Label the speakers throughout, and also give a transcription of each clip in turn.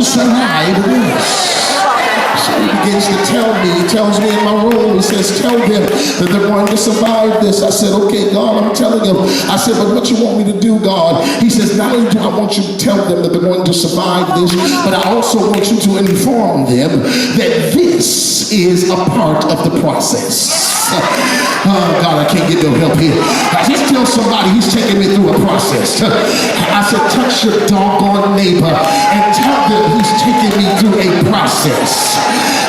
Speaker 1: survive this. So he begins to tell me, he tells me in my room, he says, tell them that they're going to survive this. I said, okay, God, I'm telling them. I said, but what you want me to do, God? He says, not only do I want you to tell them that they're going to survive this, but I also want you to inform them that this is a part of the process. Oh, God, I can't get no help here. I just tell somebody he's taking me through a process. I said, touch your doggone neighbor and tell them he's taking me through a process.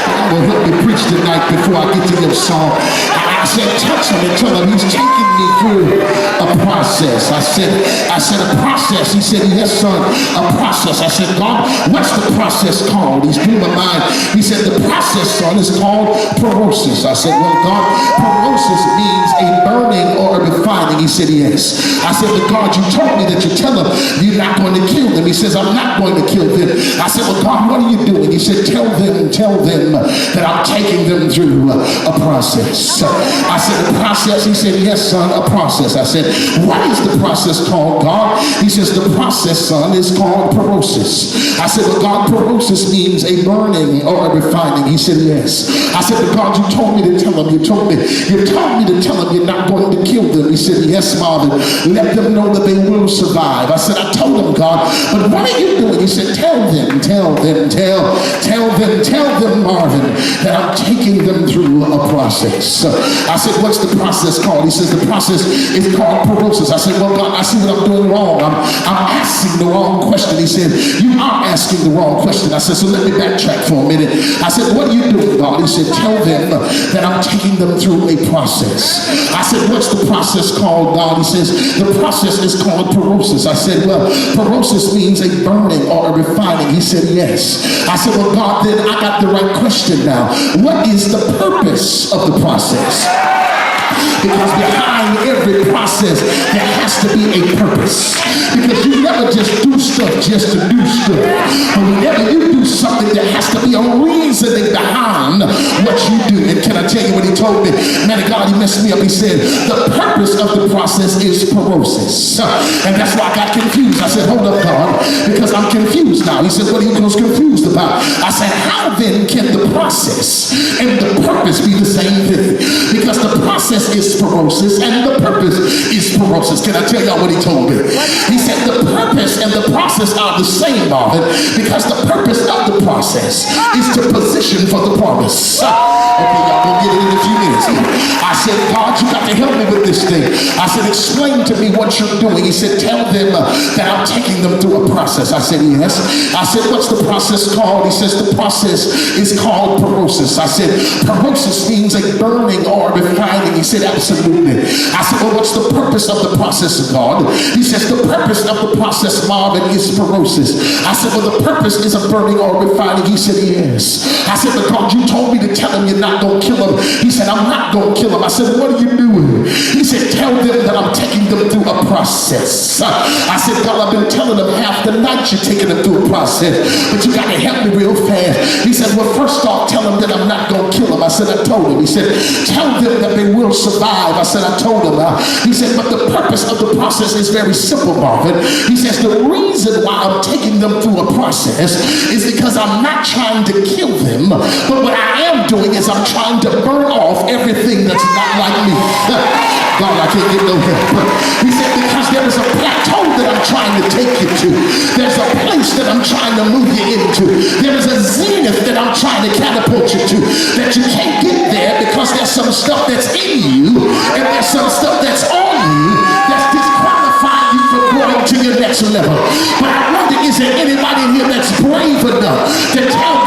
Speaker 1: God will help me preach tonight before I get to your song. I said, touch him and tell him he's taking me through a process. I said, a process. He said, yes, son, a process. I said, God, what's the process called? He's blew my mind. He said, the process, son, is called pyrosis. I said, well, God, pyrosis means a burning or a refining. He said, yes. I said, but God, you told me that you tell them you're not going to kill them. He says, I'm not going to kill them. I said, well, God, what are you doing? He said, tell them that I'm taking them through a process. I said, a process? He said, yes, son, a process. I said, what is the process called, God? He says, the process, son, is called pyrosis. I said, well, God, pyrosis means a burning or a refining. He said, yes. I said, but God, you told me to tell them, you told me to tell them you're not going to kill them. He said, yes, Marvin, let them know that they will survive. I said, I told them, God, but what are you doing? He said, tell them, Marvin, that I'm taking them through a process. I said, what's the process called? He says, the process is called pyrosis. I said, well, God, I see what I'm doing wrong. I'm asking the wrong question. He said, you are asking the wrong question. I said, so let me backtrack for a minute. I said, what are you doing, God? He said, tell them that I'm taking them through a process. I said, what's the process called, God? He says, the process is called pyrosis. I said, well, pyrosis means a burning or a refining. He said, yes. I said, well, God, then I got the right question now. What is the purpose of the process? Because behind every process, there has to be a purpose. Because you never just do stuff just to do stuff. But whenever you do something, there has to be a reasoning behind what you do. And can I tell you what he told me? Man of God, he messed me up. He said, the purpose of the process is pyrosis. And that's why I got confused. I said, hold up, God, because I'm confused now. He said, what are you confused about? I said, how then can the process and the purpose be the same thing? Because the process is pyrosis and the purpose is pyrosis. Can I tell y'all what he told me? He said the purpose and the process are the same, Marvin, because the purpose of the process is to position for the promise. Okay, y'all gonna get it in a few minutes. I said, God, you got to help me with this thing. I said, explain to me what you're doing. He said, tell them that I'm taking them through a process. I said, yes. I said, what's the process called? He says, the process is called pyrosis. I said, pyrosis means a burning or refining. He said, absolutely. I said, well, what's the purpose of the process of God? He says, the purpose of the process, Marvin, is pyrosis. I said, well, the purpose is a burning or refining. He said, yes. I said, but God, you told me to tell him you're not going to kill him. He said, I'm not going to kill him. I said, what are you doing? He said, tell them that I'm taking them through a process. I said, God, I've been telling them half the night you're taking them through a process, but you got to help me real fast. He said, well, first off, tell them that I'm not going to kill him. I said, I told him. He said, tell them that they will survive. I said, I told him. He said, but the purpose of the process is very simple, Marvin. He says, the reason why I'm taking them through a process is because I'm not trying to kill them, but what I am doing is I'm trying to burn off everything that's not like me. God, I can't get no help. He said, because there is a plateau that I'm trying to take you to. There's a place that I'm trying to move you into. There is a zenith that I'm trying to catapult you to, that you can't get there because there's some stuff that's in you and there's some stuff that's on you that's disqualifying you from going to your next level. But I wonder, is there anybody in here that's brave enough to tell